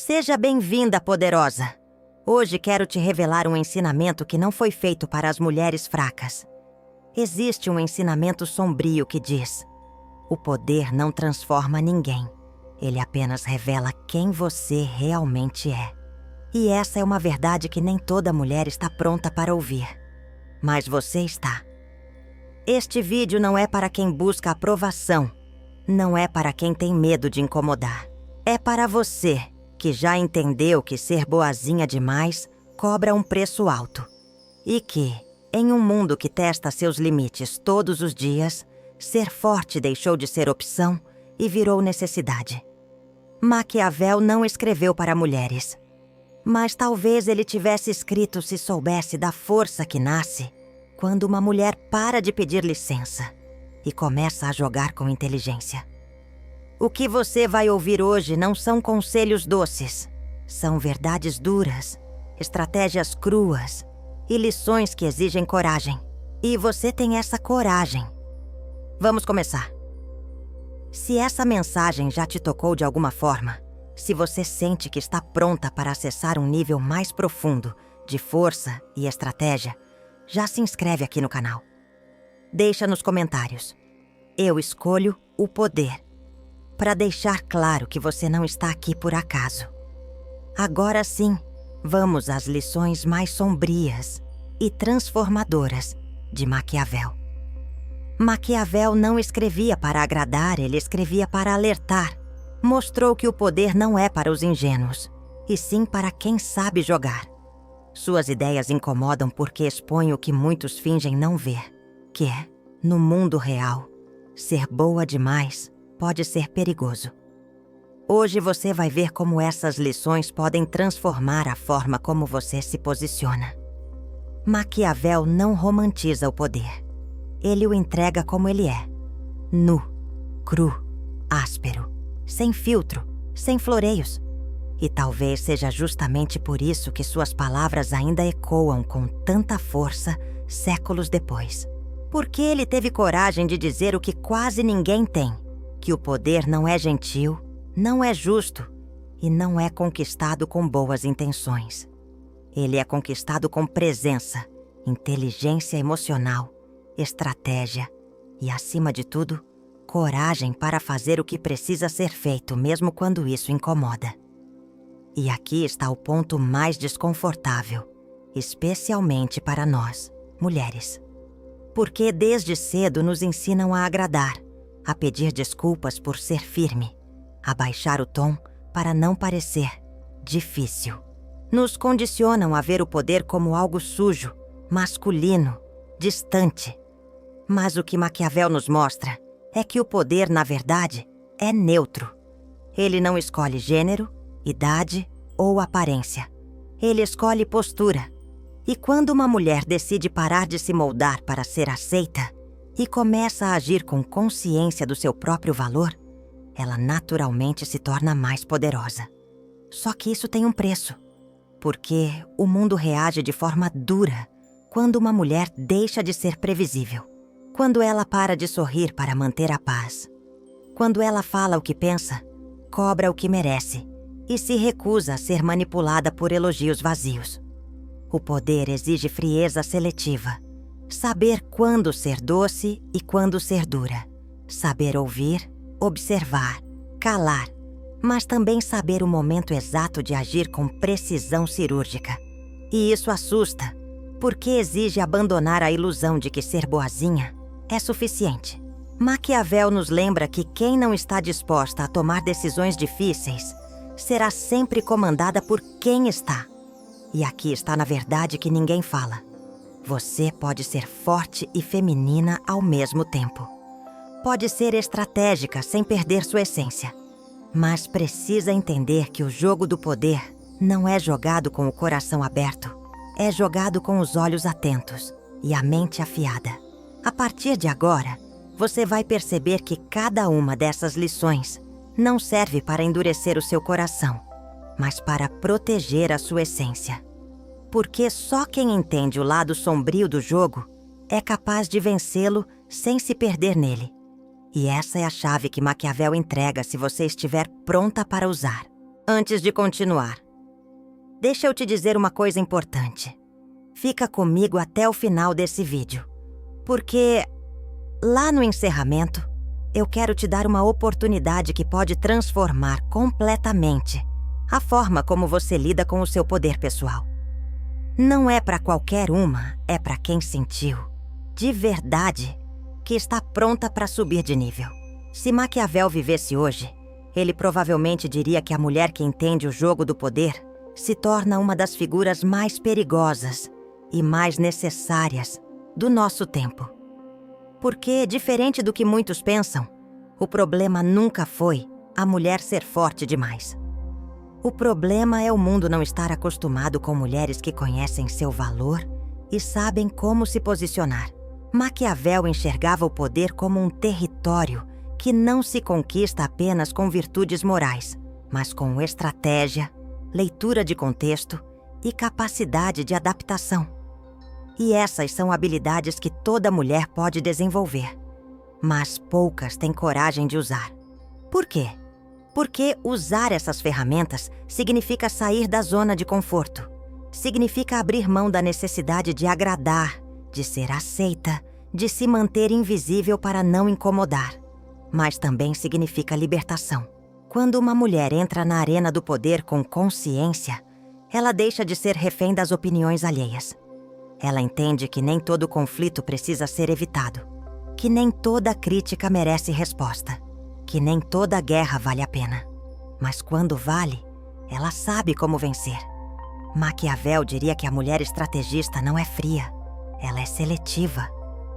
Seja bem-vinda, poderosa. Hoje quero te revelar um ensinamento que não foi feito para as mulheres fracas. Existe um ensinamento sombrio que diz: o poder não transforma ninguém. Ele apenas revela quem você realmente é. E essa é uma verdade que nem toda mulher está pronta para ouvir. Mas você está. Este vídeo não é para quem busca aprovação. Não é para quem tem medo de incomodar. É para você que já entendeu que ser boazinha demais cobra um preço alto. E que, em um mundo que testa seus limites todos os dias, ser forte deixou de ser opção e virou necessidade. Maquiavel não escreveu para mulheres. Mas talvez ele tivesse escrito se soubesse da força que nasce quando uma mulher para de pedir licença e começa a jogar com inteligência. O que você vai ouvir hoje não são conselhos doces. São verdades duras, estratégias cruas e lições que exigem coragem. E você tem essa coragem. Vamos começar. Se essa mensagem já te tocou de alguma forma, se você sente que está pronta para acessar um nível mais profundo de força e estratégia, já se inscreve aqui no canal. Deixa nos comentários: eu escolho o poder, para deixar claro que você não está aqui por acaso. Agora sim, vamos às lições mais sombrias e transformadoras de Maquiavel. Maquiavel não escrevia para agradar, ele escrevia para alertar. Mostrou que o poder não é para os ingênuos, e sim para quem sabe jogar. Suas ideias incomodam porque expõem o que muitos fingem não ver, que é, no mundo real, ser boa demais pode ser perigoso. Hoje você vai ver como essas lições podem transformar a forma como você se posiciona. Maquiavel não romantiza o poder. Ele o entrega como ele é: nu, cru, áspero, sem filtro, sem floreios. E talvez seja justamente por isso que suas palavras ainda ecoam com tanta força séculos depois. Porque ele teve coragem de dizer o que quase ninguém tem: que o poder não é gentil, não é justo e não é conquistado com boas intenções. Ele é conquistado com presença, inteligência emocional, estratégia e, acima de tudo, coragem para fazer o que precisa ser feito mesmo quando isso incomoda. E aqui está o ponto mais desconfortável, especialmente para nós, mulheres. Porque desde cedo nos ensinam a agradar, a pedir desculpas por ser firme, a baixar o tom para não parecer difícil. Nos condicionam a ver o poder como algo sujo, masculino, distante. Mas o que Maquiavel nos mostra é que o poder, na verdade, é neutro. Ele não escolhe gênero, idade ou aparência. Ele escolhe postura. E quando uma mulher decide parar de se moldar para ser aceita e começa a agir com consciência do seu próprio valor, ela naturalmente se torna mais poderosa. Só que isso tem um preço, porque o mundo reage de forma dura quando uma mulher deixa de ser previsível, quando ela para de sorrir para manter a paz, quando ela fala o que pensa, cobra o que merece e se recusa a ser manipulada por elogios vazios. O poder exige frieza seletiva, saber quando ser doce e quando ser dura, saber ouvir, observar, calar, mas também saber o momento exato de agir com precisão cirúrgica. E isso assusta, porque exige abandonar a ilusão de que ser boazinha é suficiente. Maquiavel nos lembra que quem não está disposta a tomar decisões difíceis será sempre comandada por quem está. E aqui está na verdade que ninguém fala. Você pode ser forte e feminina ao mesmo tempo. Pode ser estratégica sem perder sua essência. Mas precisa entender que o jogo do poder não é jogado com o coração aberto. É jogado com os olhos atentos e a mente afiada. A partir de agora, você vai perceber que cada uma dessas lições não serve para endurecer o seu coração, mas para proteger a sua essência. Porque só quem entende o lado sombrio do jogo é capaz de vencê-lo sem se perder nele. E essa é a chave que Maquiavel entrega se você estiver pronta para usar. Antes de continuar, deixa eu te dizer uma coisa importante. Fica comigo até o final desse vídeo, porque lá no encerramento, eu quero te dar uma oportunidade que pode transformar completamente a forma como você lida com o seu poder pessoal. Não é para qualquer uma, é para quem sentiu, de verdade, que está pronta para subir de nível. Se Maquiavel vivesse hoje, ele provavelmente diria que a mulher que entende o jogo do poder se torna uma das figuras mais perigosas e mais necessárias do nosso tempo. Porque, diferente do que muitos pensam, o problema nunca foi a mulher ser forte demais. O problema é o mundo não estar acostumado com mulheres que conhecem seu valor e sabem como se posicionar. Maquiavel enxergava o poder como um território que não se conquista apenas com virtudes morais, mas com estratégia, leitura de contexto e capacidade de adaptação. E essas são habilidades que toda mulher pode desenvolver, mas poucas têm coragem de usar. Por quê? Porque usar essas ferramentas significa sair da zona de conforto, significa abrir mão da necessidade de agradar, de ser aceita, de se manter invisível para não incomodar. Mas também significa libertação. Quando uma mulher entra na arena do poder com consciência, ela deixa de ser refém das opiniões alheias. Ela entende que nem todo conflito precisa ser evitado, que nem toda crítica merece resposta, que nem toda guerra vale a pena. Mas quando vale, ela sabe como vencer. Maquiavel diria que a mulher estrategista não é fria, ela é seletiva.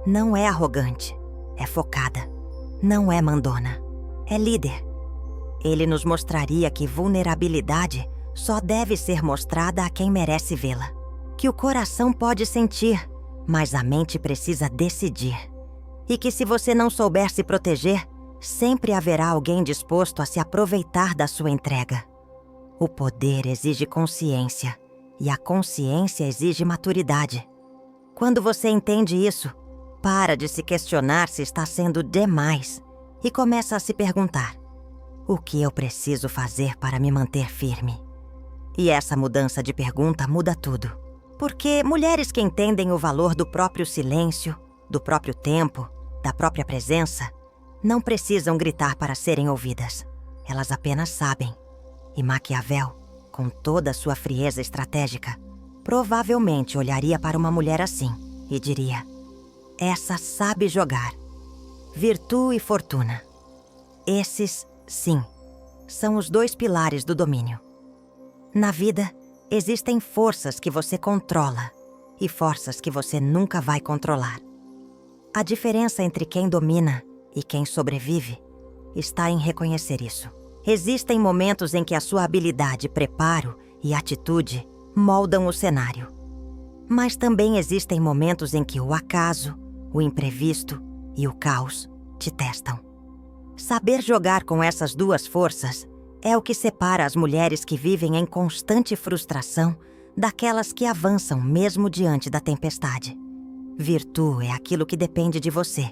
Não é arrogante, é focada. Não é mandona, é líder. Ele nos mostraria que vulnerabilidade só deve ser mostrada a quem merece vê-la. Que o coração pode sentir, mas a mente precisa decidir. E que se você não souber se proteger, sempre haverá alguém disposto a se aproveitar da sua entrega. O poder exige consciência, e a consciência exige maturidade. Quando você entende isso, para de se questionar se está sendo demais e começa a se perguntar: o que eu preciso fazer para me manter firme? E essa mudança de pergunta muda tudo. Porque mulheres que entendem o valor do próprio silêncio, do próprio tempo, da própria presença, não precisam gritar para serem ouvidas. Elas apenas sabem. E Maquiavel, com toda a sua frieza estratégica, provavelmente olharia para uma mulher assim e diria: essa sabe jogar. Virtude e fortuna. Esses, sim, são os dois pilares do domínio. Na vida, existem forças que você controla e forças que você nunca vai controlar. A diferença entre quem domina e quem sobrevive está em reconhecer isso. Existem momentos em que a sua habilidade, preparo e atitude moldam o cenário. Mas também existem momentos em que o acaso, o imprevisto e o caos te testam. Saber jogar com essas duas forças é o que separa as mulheres que vivem em constante frustração daquelas que avançam mesmo diante da tempestade. Virtude é aquilo que depende de você.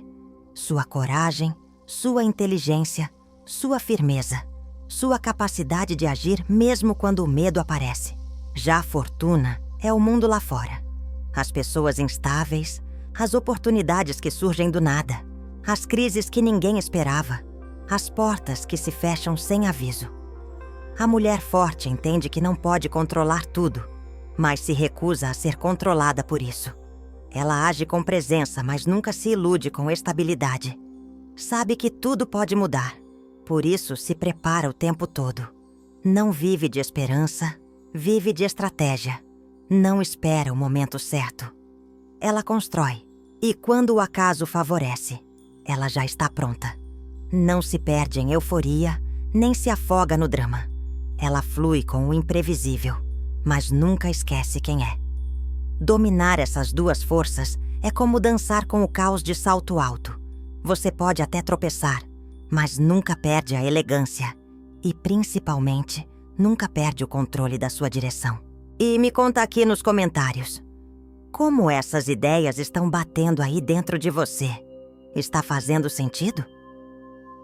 Sua coragem, sua inteligência, sua firmeza, sua capacidade de agir mesmo quando o medo aparece. Já a fortuna é o mundo lá fora. As pessoas instáveis, as oportunidades que surgem do nada, as crises que ninguém esperava, as portas que se fecham sem aviso. A mulher forte entende que não pode controlar tudo, mas se recusa a ser controlada por isso. Ela age com presença, mas nunca se ilude com estabilidade. Sabe que tudo pode mudar, por isso se prepara o tempo todo. Não vive de esperança, vive de estratégia. Não espera o momento certo. Ela constrói, e quando o acaso favorece, ela já está pronta. Não se perde em euforia, nem se afoga no drama. Ela flui com o imprevisível, mas nunca esquece quem é. Dominar essas duas forças é como dançar com o caos de salto alto. Você pode até tropeçar, mas nunca perde a elegância. E, principalmente, nunca perde o controle da sua direção. E me conta aqui nos comentários, como essas ideias estão batendo aí dentro de você? Está fazendo sentido?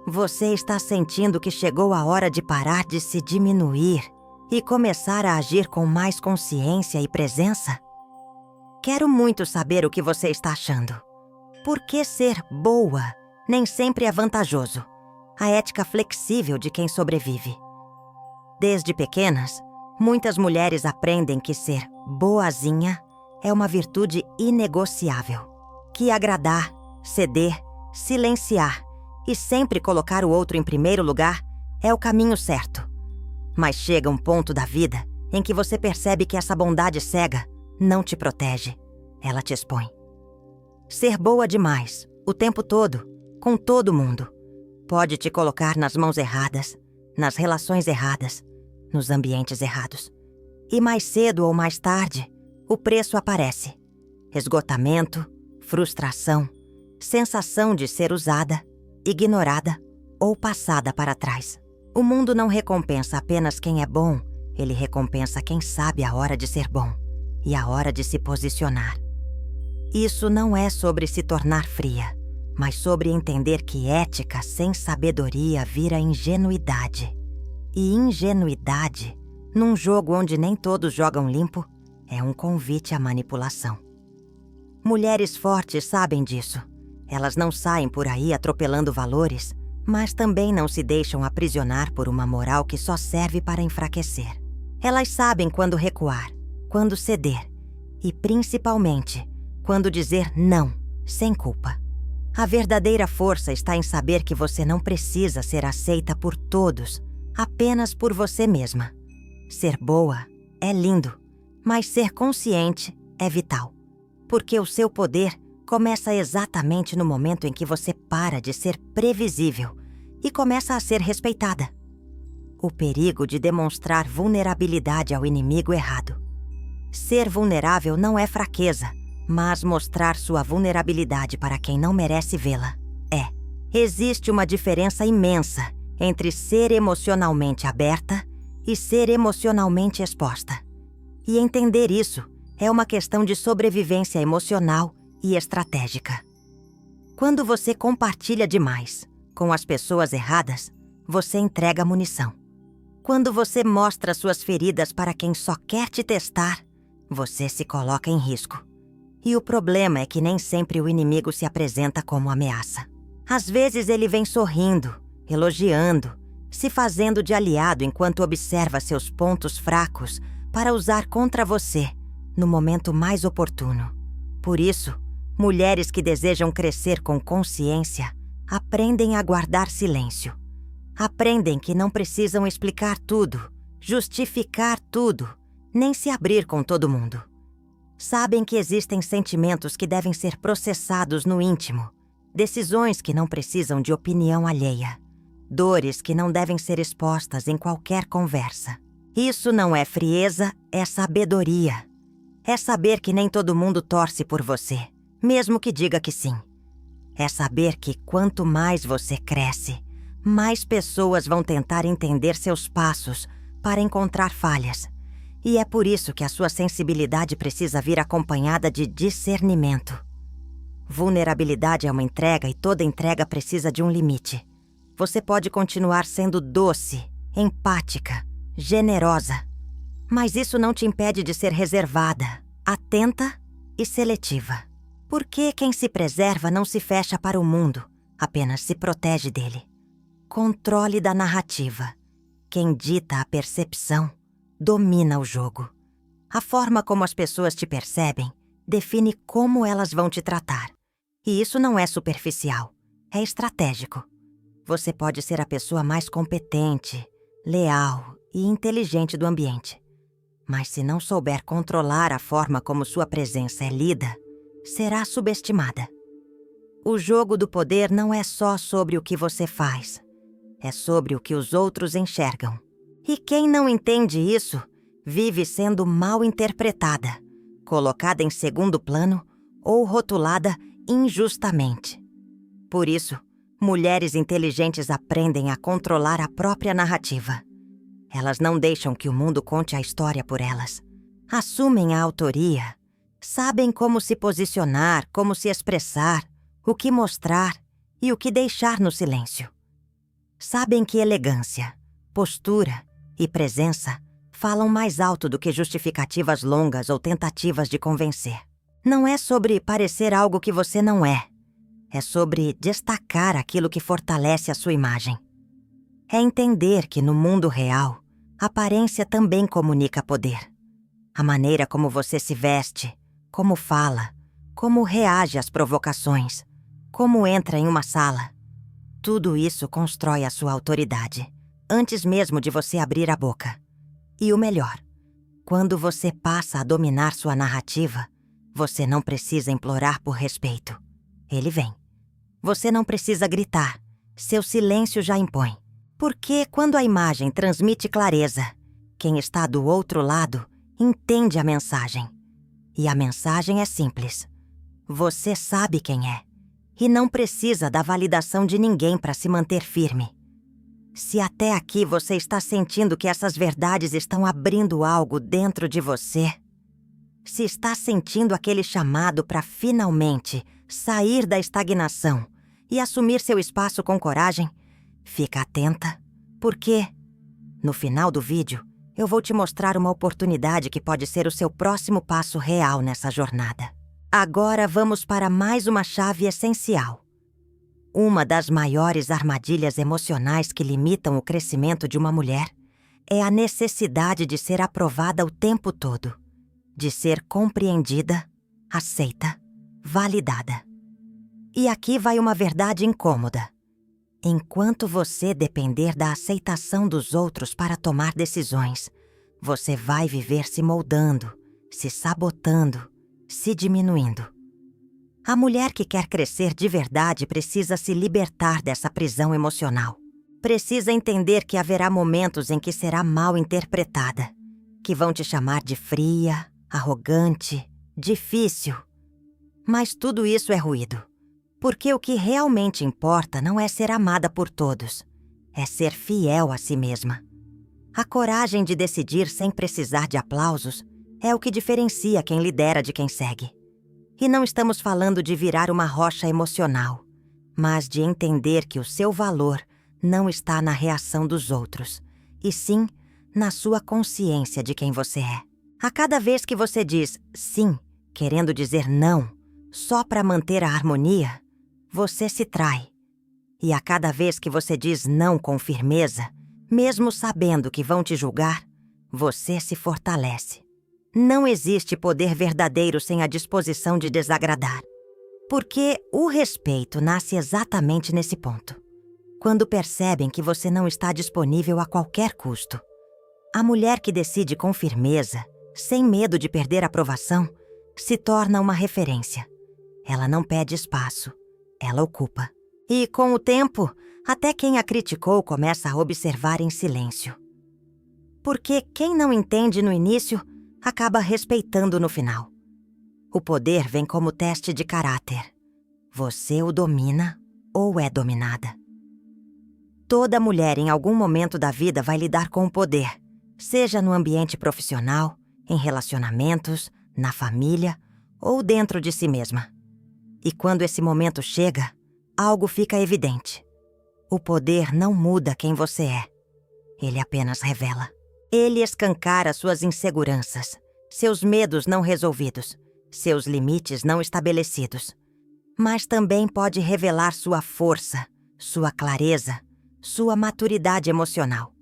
Você está sentindo que chegou a hora de parar de se diminuir e começar a agir com mais consciência e presença? Quero muito saber o que você está achando. Por que ser boa nem sempre é vantajoso? A ética flexível de quem sobrevive. Desde pequenas, muitas mulheres aprendem que ser boazinha é uma virtude inegociável, que agradar, ceder, silenciar e sempre colocar o outro em primeiro lugar é o caminho certo. Mas chega um ponto da vida em que você percebe que essa bondade cega não te protege, ela te expõe. Ser boa demais, o tempo todo, com todo mundo, pode te colocar nas mãos erradas, nas relações erradas, nos ambientes errados. E mais cedo ou mais tarde, o preço aparece. Esgotamento, frustração, sensação de ser usada, ignorada ou passada para trás. O mundo não recompensa apenas quem é bom, ele recompensa quem sabe a hora de ser bom e a hora de se posicionar. Isso não é sobre se tornar fria, mas sobre entender que ética sem sabedoria vira ingenuidade. E ingenuidade, num jogo onde nem todos jogam limpo, é um convite à manipulação. Mulheres fortes sabem disso. Elas não saem por aí atropelando valores, mas também não se deixam aprisionar por uma moral que só serve para enfraquecer. Elas sabem quando recuar, quando ceder e, principalmente, quando dizer não, sem culpa. A verdadeira força está em saber que você não precisa ser aceita por todos, apenas por você mesma. Ser boa é lindo, mas ser consciente é vital. Porque o seu poder começa exatamente no momento em que você para de ser previsível e começa a ser respeitada. O perigo de demonstrar vulnerabilidade ao inimigo errado. Ser vulnerável não é fraqueza, mas mostrar sua vulnerabilidade para quem não merece vê-la é. Existe uma diferença imensa entre ser emocionalmente aberta e ser emocionalmente exposta. E entender isso é uma questão de sobrevivência emocional e estratégica. Quando você compartilha demais com as pessoas erradas, você entrega munição. Quando você mostra suas feridas para quem só quer te testar, você se coloca em risco. E o problema é que nem sempre o inimigo se apresenta como ameaça. Às vezes ele vem sorrindo, elogiando, se fazendo de aliado enquanto observa seus pontos fracos para usar contra você no momento mais oportuno. Por isso, mulheres que desejam crescer com consciência aprendem a guardar silêncio. Aprendem que não precisam explicar tudo, justificar tudo, nem se abrir com todo mundo. Sabem que existem sentimentos que devem ser processados no íntimo, decisões que não precisam de opinião alheia, dores que não devem ser expostas em qualquer conversa. Isso não é frieza, é sabedoria. É saber que nem todo mundo torce por você, mesmo que diga que sim. É saber que quanto mais você cresce, mais pessoas vão tentar entender seus passos para encontrar falhas. E é por isso que a sua sensibilidade precisa vir acompanhada de discernimento. Vulnerabilidade é uma entrega e toda entrega precisa de um limite. Você pode continuar sendo doce, empática, generosa, mas isso não te impede de ser reservada, atenta e seletiva. Porque quem se preserva não se fecha para o mundo, apenas se protege dele. Controle da narrativa. Quem dita a percepção domina o jogo. A forma como as pessoas te percebem define como elas vão te tratar. E isso não é superficial, é estratégico. Você pode ser a pessoa mais competente, leal e inteligente do ambiente. Mas se não souber controlar a forma como sua presença é lida, será subestimada. O jogo do poder não é só sobre o que você faz, é sobre o que os outros enxergam. E quem não entende isso, vive sendo mal interpretada, colocada em segundo plano ou rotulada injustamente. Por isso, mulheres inteligentes aprendem a controlar a própria narrativa. Elas não deixam que o mundo conte a história por elas. Assumem a autoria, sabem como se posicionar, como se expressar, o que mostrar e o que deixar no silêncio. Sabem que elegância, postura e presença falam mais alto do que justificativas longas ou tentativas de convencer. Não é sobre parecer algo que você não é. É sobre destacar aquilo que fortalece a sua imagem. É entender que no mundo real, a aparência também comunica poder. A maneira como você se veste, como fala, como reage às provocações, como entra em uma sala. Tudo isso constrói a sua autoridade, antes mesmo de você abrir a boca. E o melhor, quando você passa a dominar sua narrativa, você não precisa implorar por respeito. Ele vem. Você não precisa gritar. Seu silêncio já impõe. Porque quando a imagem transmite clareza, quem está do outro lado entende a mensagem. E a mensagem é simples. Você sabe quem é. E não precisa da validação de ninguém para se manter firme. Se até aqui você está sentindo que essas verdades estão abrindo algo dentro de você, se está sentindo aquele chamado para finalmente sair da estagnação e assumir seu espaço com coragem, fica atenta, porque, no final do vídeo, eu vou te mostrar uma oportunidade que pode ser o seu próximo passo real nessa jornada. Agora vamos para mais uma chave essencial. Uma das maiores armadilhas emocionais que limitam o crescimento de uma mulher é a necessidade de ser aprovada o tempo todo, de ser compreendida, aceita, validada. E aqui vai uma verdade incômoda. Enquanto você depender da aceitação dos outros para tomar decisões, você vai viver se moldando, se sabotando, se diminuindo. A mulher que quer crescer de verdade precisa se libertar dessa prisão emocional. Precisa entender que haverá momentos em que será mal interpretada, que vão te chamar de fria, arrogante, difícil. Mas tudo isso é ruído. Porque o que realmente importa não é ser amada por todos, é ser fiel a si mesma. A coragem de decidir sem precisar de aplausos é o que diferencia quem lidera de quem segue. E não estamos falando de virar uma rocha emocional, mas de entender que o seu valor não está na reação dos outros, e sim na sua consciência de quem você é. A cada vez que você diz sim, querendo dizer não, só para manter a harmonia, você se trai. E a cada vez que você diz não com firmeza, mesmo sabendo que vão te julgar, você se fortalece. Não existe poder verdadeiro sem a disposição de desagradar. Porque o respeito nasce exatamente nesse ponto. Quando percebem que você não está disponível a qualquer custo. A mulher que decide com firmeza, sem medo de perder a aprovação, se torna uma referência. Ela não pede espaço. Ela ocupa. E, com o tempo, até quem a criticou começa a observar em silêncio. Porque quem não entende no início, acaba respeitando no final. O poder vem como teste de caráter. Você o domina ou é dominada. Toda mulher em algum momento da vida vai lidar com o poder, seja no ambiente profissional, em relacionamentos, na família ou dentro de si mesma. E quando esse momento chega, algo fica evidente. O poder não muda quem você é. Ele apenas revela. Ele escancara suas inseguranças, seus medos não resolvidos, seus limites não estabelecidos. Mas também pode revelar sua força, sua clareza, sua maturidade emocional.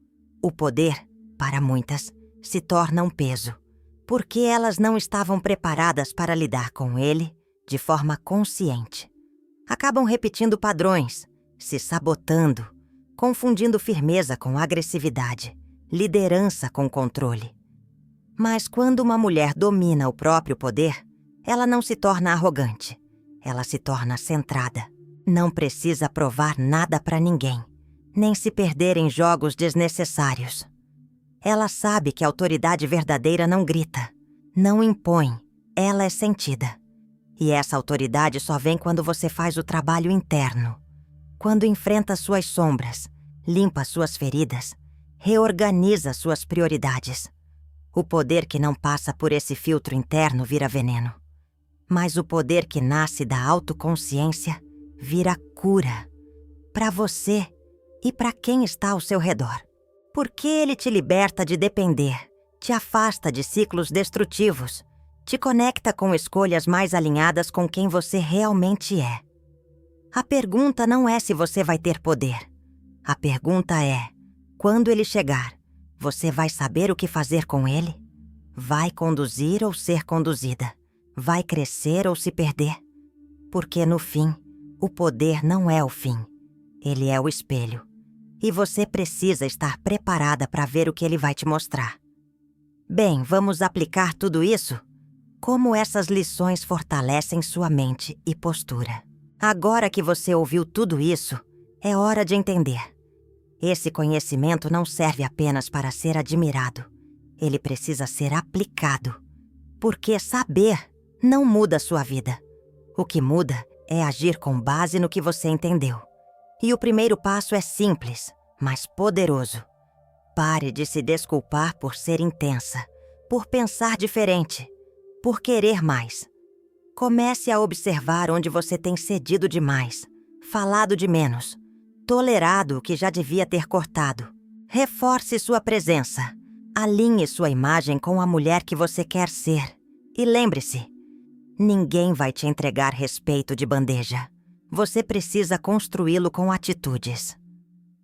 O poder, para muitas, se torna um peso, porque elas não estavam preparadas para lidar com ele de forma consciente. Acabam repetindo padrões, se sabotando, confundindo firmeza com agressividade, liderança com controle. Mas quando uma mulher domina o próprio poder, ela não se torna arrogante, ela se torna centrada. Não precisa provar nada para ninguém, nem se perder em jogos desnecessários. Ela sabe que a autoridade verdadeira não grita, não impõe, ela é sentida. E essa autoridade só vem quando você faz o trabalho interno, quando enfrenta suas sombras, limpa suas feridas, reorganiza suas prioridades. O poder que não passa por esse filtro interno vira veneno. Mas o poder que nasce da autoconsciência vira cura. Para você e para quem está ao seu redor. Porque ele te liberta de depender, te afasta de ciclos destrutivos, te conecta com escolhas mais alinhadas com quem você realmente é. A pergunta não é se você vai ter poder. A pergunta é, quando ele chegar, você vai saber o que fazer com ele? Vai conduzir ou ser conduzida? Vai crescer ou se perder? Porque no fim, o poder não é o fim. Ele é o espelho. E você precisa estar preparada para ver o que ele vai te mostrar. Bem, vamos aplicar tudo isso? Como essas lições fortalecem sua mente e postura? Agora que você ouviu tudo isso, é hora de entender. Esse conhecimento não serve apenas para ser admirado. Ele precisa ser aplicado. Porque saber não muda sua vida. O que muda é agir com base no que você entendeu. E o primeiro passo é simples, mas poderoso. Pare de se desculpar por ser intensa, por pensar diferente, por querer mais. Comece a observar onde você tem cedido demais, falado de menos, tolerado o que já devia ter cortado. Reforce sua presença. Alinhe sua imagem com a mulher que você quer ser. E lembre-se, ninguém vai te entregar respeito de bandeja. Você precisa construí-lo com atitudes.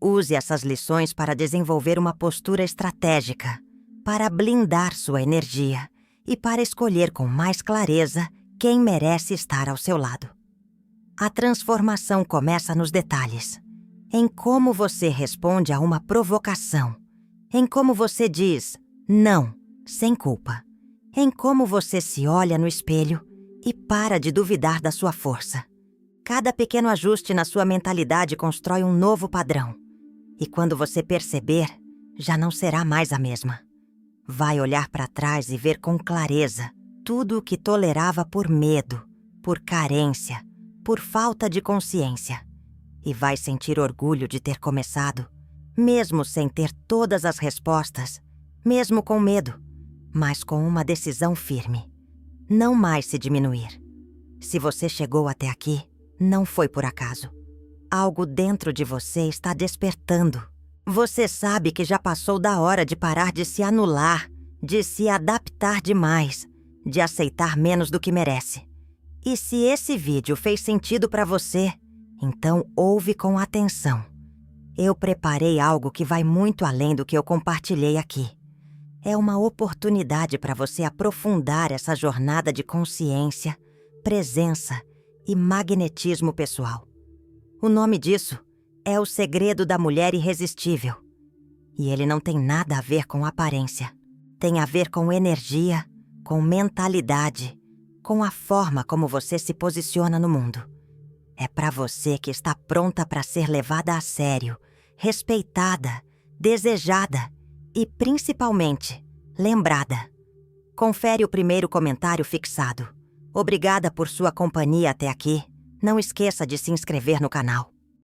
Use essas lições para desenvolver uma postura estratégica, para blindar sua energia e para escolher com mais clareza quem merece estar ao seu lado. A transformação começa nos detalhes, em como você responde a uma provocação, em como você diz não, sem culpa, em como você se olha no espelho e para de duvidar da sua força. Cada pequeno ajuste na sua mentalidade constrói um novo padrão. E quando você perceber, já não será mais a mesma. Vai olhar para trás e ver com clareza tudo o que tolerava por medo, por carência, por falta de consciência. E vai sentir orgulho de ter começado, mesmo sem ter todas as respostas, mesmo com medo, mas com uma decisão firme. Não mais se diminuir. Se você chegou até aqui, não foi por acaso. Algo dentro de você está despertando. Você sabe que já passou da hora de parar de se anular, de se adaptar demais, de aceitar menos do que merece. E se esse vídeo fez sentido para você, então ouve com atenção. Eu preparei algo que vai muito além do que eu compartilhei aqui. É uma oportunidade para você aprofundar essa jornada de consciência, presença e magnetismo pessoal. O nome disso é O Segredo da Mulher Irresistível. E ele não tem nada a ver com aparência. Tem a ver com energia, com mentalidade, com a forma como você se posiciona no mundo. É para você que está pronta para ser levada a sério, respeitada, desejada e, principalmente, lembrada. Confere o primeiro comentário fixado. Obrigada por sua companhia até aqui. Não esqueça de se inscrever no canal.